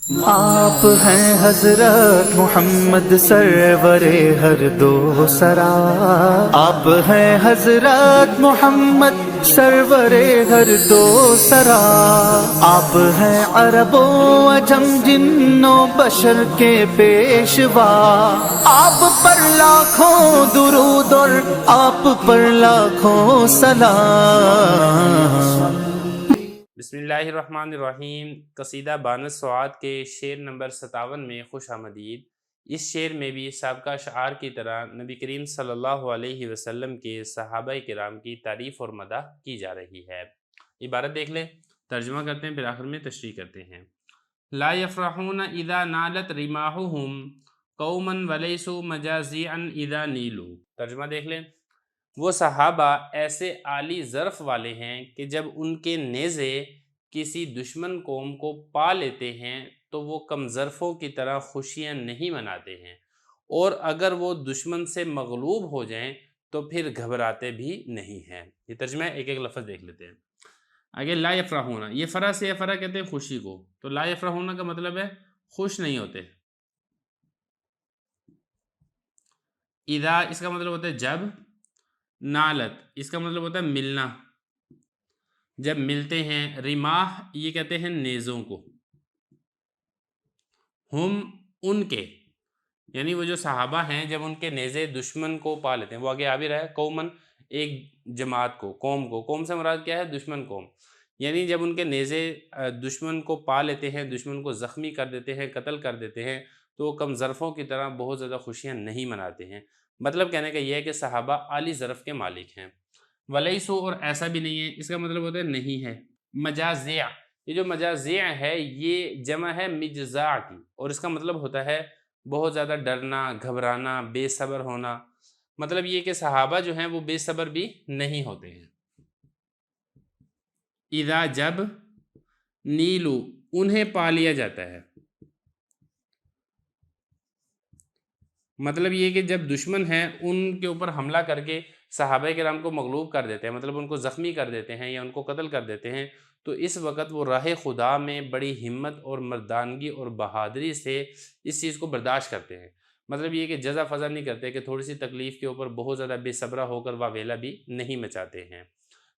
آپ ہیں حضرت محمد سرور ہر دو سرا، آپ ہیں حضرت محمد سرور ہر دو سرا، آپ ہیں عرب و عجم جن و بشر کے پیشوا، آپ پر لاکھوں درود اور آپ پر لاکھوں سلام۔ بسم اللہ الرحمن الرحیم۔ قصیدہ بانِ سعاد کے شعر نمبر 57 میں خوش آمدید۔ اس شعر میں بھی سابقہ اشعار کی طرح نبی کریم صلی اللہ علیہ وسلم کے صحابہ کرام کی تعریف اور مدح کی جا رہی ہے۔ عبارت دیکھ لیں، ترجمہ کرتے ہیں، پھر آخر میں تشریح کرتے ہیں۔ لا یفرحون اذا نالت رماحهم قوما ولیسوا مجازعا اذا نیلوا۔ ترجمہ دیکھ لیں، وہ صحابہ ایسے عالی ظرف والے ہیں کہ جب ان کے نیزے کسی دشمن قوم کو پا لیتے ہیں تو وہ کم ظرفوں کی طرح خوشیاں نہیں مناتے ہیں، اور اگر وہ دشمن سے مغلوب ہو جائیں تو پھر گھبراتے بھی نہیں ہیں۔ یہ ترجمہ ایک ایک لفظ دیکھ لیتے ہیں۔ آگے لا یفرحون، یہ فرح سے فرح کہتے ہیں خوشی کو، تو لا یفرحون کا مطلب ہے خوش نہیں ہوتے۔ اذا اس کا مطلب ہوتا ہے جب، نالت اس کا مطلب ہوتا ہے ملنا، جب ملتے ہیں، رماح یہ کہتے ہیں نیزوں کو، ہم ان کے یعنی وہ جو صحابہ ہیں جب ان کے نیزے دشمن کو پا لیتے ہیں، وہ آگے آ بھی رہا ہے، قومن ایک جماعت کو، قوم سے مراد کیا ہے؟ دشمن قوم، یعنی جب ان کے نیزے دشمن کو پا لیتے ہیں، دشمن کو زخمی کر دیتے ہیں، قتل کر دیتے ہیں، تو وہ کم ظرفوں کی طرح بہت زیادہ خوشیاں نہیں مناتے ہیں۔ مطلب کہنے کا یہ ہے کہ صحابہ عالی ظرف کے مالک ہیں۔ ولیسو، اور ایسا بھی نہیں ہے، اس کا مطلب ہوتا ہے نہیں ہے۔ مجازع، یہ جو مجازع ہے یہ جمع ہے مجزاع کی، اور اس کا مطلب ہوتا ہے بہت زیادہ ڈرنا، گھبرانا، بے صبر ہونا۔ مطلب یہ کہ صحابہ جو ہیں وہ بے صبر بھی نہیں ہوتے ہیں۔ اذا جب، نیلو انہیں پا لیا جاتا ہے، مطلب یہ کہ جب دشمن ہیں ان کے اوپر حملہ کر کے صحابہ کرام کو مغلوب کر دیتے ہیں، مطلب ان کو زخمی کر دیتے ہیں یا ان کو قتل کر دیتے ہیں، تو اس وقت وہ راہ خدا میں بڑی ہمت اور مردانگی اور بہادری سے اس چیز کو برداشت کرتے ہیں۔ مطلب یہ کہ جزا فضا نہیں کرتے کہ تھوڑی سی تکلیف کے اوپر بہت زیادہ بے صبرہ ہو کر واویلا بھی نہیں مچاتے ہیں۔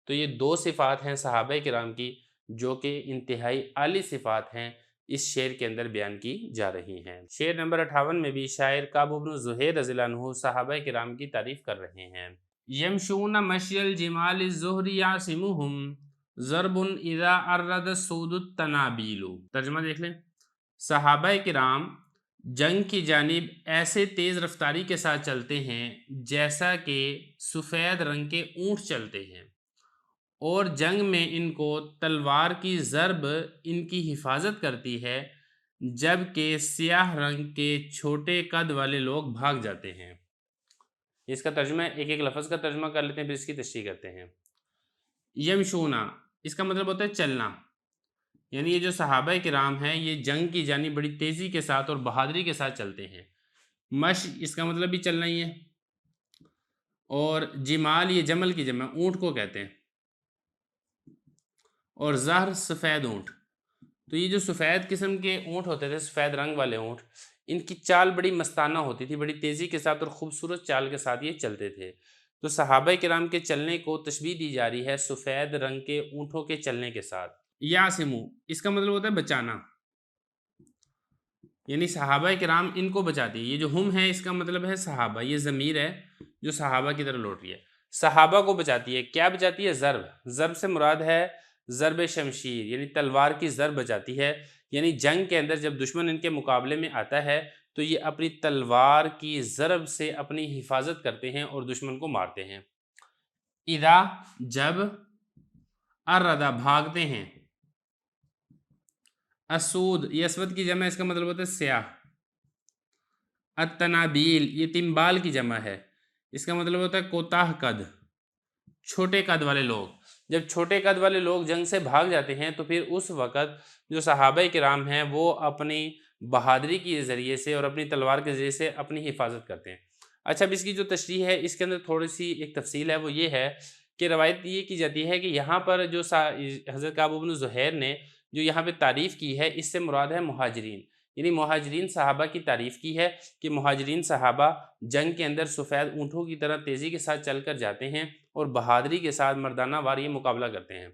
تو یہ دو صفات ہیں صحابہ کرام کی جو کہ انتہائی اعلی صفات ہیں، اس شعر کے اندر بیان کی جا رہی ہیں۔ شعر نمبر 58 میں بھی شاعر کعب بن زہیر رضی اللہ عنہ صحابہ کرام کی تعریف کر رہے ہیں۔ یمشون مشی الجمال الزہر یعصمہم ضرب اذا عرض السود التنابیل۔ ترجمہ دیکھ لیں، صحابہ کرام جنگ کی جانب ایسے تیز رفتاری کے ساتھ چلتے ہیں جیسا کہ سفید رنگ کے اونٹ چلتے ہیں، اور جنگ میں ان کو تلوار کی ضرب ان کی حفاظت کرتی ہے، جبکہ سیاہ رنگ کے چھوٹے قد والے لوگ بھاگ جاتے ہیں۔ اس کا ترجمہ ایک ایک لفظ کا ترجمہ کر لیتے ہیں، پھر اس کی تشریح کرتے ہیں۔ یمشونا اس کا مطلب ہوتا ہے چلنا، یعنی یہ جو صحابہ کرام ہیں یہ جنگ کی جانب بڑی تیزی کے ساتھ اور بہادری کے ساتھ چلتے ہیں۔ مش اس کا مطلب بھی چلنا ہی ہے، اور جمال یہ جمل کی جمع اونٹ کو کہتے ہیں، اور زہر سفید اونٹ۔ تو یہ جو سفید قسم کے اونٹ ہوتے تھے، سفید رنگ والے اونٹ، ان کی چال بڑی مستانہ ہوتی تھی، بڑی تیزی کے ساتھ اور خوبصورت چال کے ساتھ یہ چلتے تھے۔ تو صحابہ کرام کے چلنے کو تشبیہ دی جا رہی ہے سفید رنگ کے اونٹوں کے چلنے کے ساتھ۔ یاسمو اس کا مطلب ہوتا ہے بچانا، یعنی صحابہ کرام ان کو بچاتی ہے۔ یہ جو ہم ہے اس کا مطلب ہے صحابہ، یہ ضمیر ہے جو صحابہ کی طرف لوٹ رہی ہے، صحابہ کو بچاتی ہے۔ کیا بچاتی ہے؟ ضرب سے مراد ہے ضرب شمشیر، یعنی تلوار کی ضرب بچاتی ہے، یعنی جنگ کے اندر جب دشمن ان کے مقابلے میں آتا ہے تو یہ اپنی تلوار کی ضرب سے اپنی حفاظت کرتے ہیں اور دشمن کو مارتے ہیں۔ اذا جب، اردا بھاگتے ہیں، اسود یہ اسود کی جمع، اس کا مطلب ہوتا ہے سیاہ، التنابیل یہ تنبال کی جمع ہے، اس کا مطلب ہوتا ہے کوتاہ قد، چھوٹے قد والے لوگ۔ جب چھوٹے قد والے لوگ جنگ سے بھاگ جاتے ہیں تو پھر اس وقت جو صحابہ کرام ہیں وہ اپنی بہادری کے ذریعے سے اور اپنی تلوار کے ذریعے سے اپنی حفاظت کرتے ہیں۔ اچھا، اب اس کی جو تشریح ہے اس کے اندر تھوڑی سی ایک تفصیل ہے، وہ یہ ہے کہ روایت یہ کی جاتی ہے کہ یہاں پر جو حضرت کعب بن زہیر نے جو یہاں پہ تعریف کی ہے اس سے مراد ہے مہاجرین، یعنی مہاجرین صحابہ کی تعریف کی ہے کہ مہاجرین صحابہ جنگ کے اندر سفید اونٹوں کی طرح تیزی کے ساتھ چل کر جاتے ہیں اور بہادری کے ساتھ مردانہ وار یہ مقابلہ کرتے ہیں۔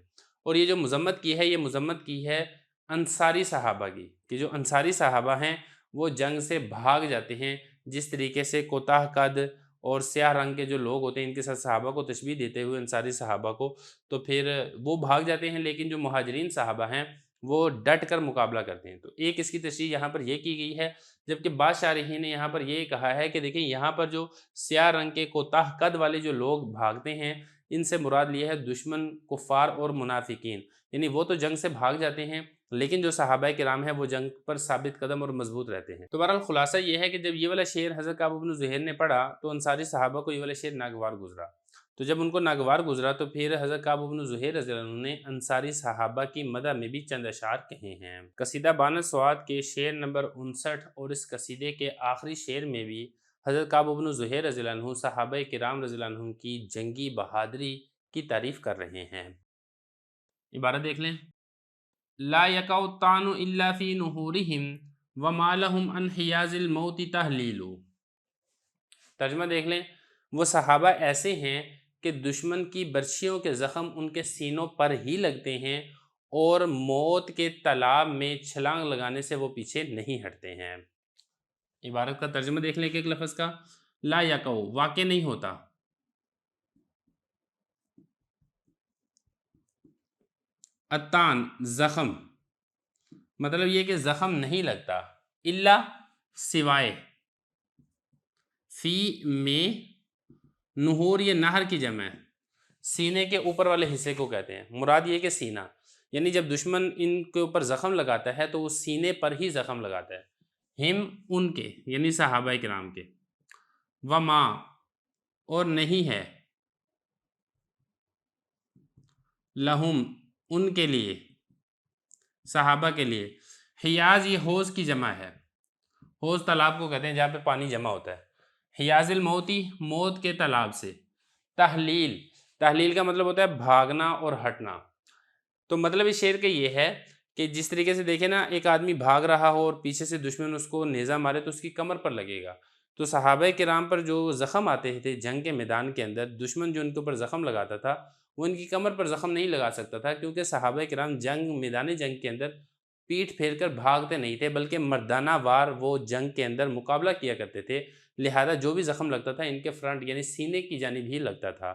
اور یہ جو مذمت کی ہے یہ مذمت کی ہے انصاری صحابہ کی، کہ جو انصاری صحابہ ہیں وہ جنگ سے بھاگ جاتے ہیں، جس طریقے سے کوتاہ قد اور سیاہ رنگ کے جو لوگ ہوتے ہیں ان کے ساتھ صحابہ کو تشبیہ دیتے ہوئے انصاری صحابہ کو، تو پھر وہ بھاگ جاتے ہیں، لیکن جو مہاجرین صحابہ ہیں وہ ڈٹ کر مقابلہ کرتے ہیں۔ تو ایک اس کی تشریح یہاں پر یہ کی گئی ہے، جبکہ بعض شارحین نے یہاں پر یہ کہا ہے کہ دیکھیں یہاں پر جو سیاہ رنگ کے کوتاہ قد والے جو لوگ بھاگتے ہیں ان سے مراد یہ ہے دشمن، کفار اور منافقین، یعنی وہ تو جنگ سے بھاگ جاتے ہیں لیکن جو صحابہ کرام ہیں وہ جنگ پر ثابت قدم اور مضبوط رہتے ہیں۔ تو بہرحال خلاصہ یہ ہے کہ جب یہ والا شعر حضرت کعب بن زہیر نے پڑھا تو انصاری صحابہ کو یہ والا شعر ناگوار گزرا، تو جب ان کو ناگوار گزرا تو پھر حضرت کعب بن زہیر رضی اللہ عنہ نے انصاری صحابہ کی مدح میں بھی چند اشعار کہے ہیں۔ قصیدہ بانۃ سوات کے شعر نمبر 59 اور اس قصیدے کے آخری شعر میں بھی حضرت کعب بن زہیر رضی اللہ عنہ صحابہ کرام رضی اللہ عنہ کی جنگی بہادری کی تعریف کر رہے ہیں۔ عبارت دیکھ لیں، لا یقع الطعن الا فی نحورہم وما لہم عن حیاض الموت تحلیل۔ ترجمہ دیکھ لیں، وہ صحابہ ایسے ہیں کہ دشمن کی برچھیوں کے زخم ان کے سینوں پر ہی لگتے ہیں اور موت کے تالاب میں چھلانگ لگانے سے وہ پیچھے نہیں ہٹتے ہیں۔ عبارت کا ترجمہ دیکھ لیں، ایک لفظ کا، لا یقع واقع نہیں ہوتا، الطعن زخم، مطلب یہ کہ زخم نہیں لگتا، الا سوائے، فی میں، نحور یہ نہر کی جمع ہے، سینے کے اوپر والے حصے کو کہتے ہیں، مراد یہ کہ سینہ، یعنی جب دشمن ان کے اوپر زخم لگاتا ہے تو وہ سینے پر ہی زخم لگاتا ہے، ہم ان کے یعنی صحابہ کرام کے، وما اور نہیں ہے، لہم ان کے لیے، صحابہ کے لیے، حیاض یہ حوض کی جمع ہے، حوض تالاب کو کہتے ہیں جہاں پہ پانی جمع ہوتا ہے، حیاض الموتی موت کے تالاب سے، تحلیل، تحلیل کا مطلب ہوتا ہے بھاگنا اور ہٹنا، تو مطلب اس شعر کا یہ ہے کہ جس طریقے سے دیکھیں نا ایک آدمی بھاگ رہا ہو اور پیچھے سے دشمن اس کو نیزہ مارے تو اس کی کمر پر لگے گا، تو صحابہ کرام پر جو زخم آتے تھے جنگ کے میدان کے اندر، دشمن جو ان کے اوپر زخم لگاتا تھا وہ ان کی کمر پر زخم نہیں لگا سکتا تھا، کیونکہ صحابہ کرام میدان جنگ کے اندر پیٹھ پھیر کر بھاگتے نہیں تھے بلکہ مردانہ وار وہ جنگ کے اندر مقابلہ کیا کرتے تھے، لہذا جو بھی زخم لگتا تھا ان کے فرنٹ یعنی سینے کی جانب ہی لگتا تھا،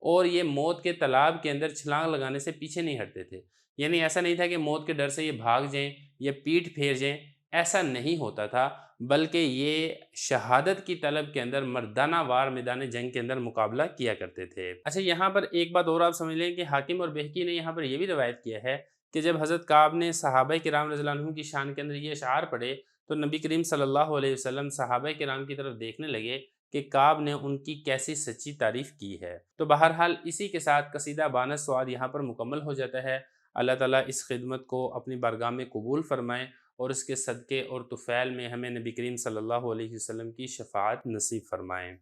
اور یہ موت کے تالاب کے اندر چھلانگ لگانے سے پیچھے نہیں ہٹتے تھے، یعنی ایسا نہیں تھا کہ موت کے ڈر سے یہ بھاگ جائیں یا پیٹھ پھیر جائیں، ایسا نہیں ہوتا تھا، بلکہ یہ شہادت کی طلب کے اندر مردانہ وار میدان جنگ کے اندر مقابلہ کیا کرتے تھے۔ اچھا یہاں پر ایک بات اور آپ سمجھ لیں کہ حاکم اور بہقی نے یہاں پر یہ بھی روایت کیا ہے کہ جب حضرت کعب نے صحابہ کرام رضی اللہ عنہ کی شان کے اندر یہ اشعار پڑھے تو نبی کریم صلی اللہ علیہ وسلم صحابہ کرام کی طرف دیکھنے لگے کہ کعب نے ان کی کیسی سچی تعریف کی ہے۔ تو بہرحال اسی کے ساتھ قصیدہ بانۃ سوات یہاں پر مکمل ہو جاتا ہے۔ اللہ تعالیٰ اس خدمت کو اپنی بارگاہ میں قبول فرمائیں اور اس کے صدقے اور طفیل میں ہمیں نبی کریم صلی اللہ علیہ وسلم کی شفاعت نصیب فرمائیں۔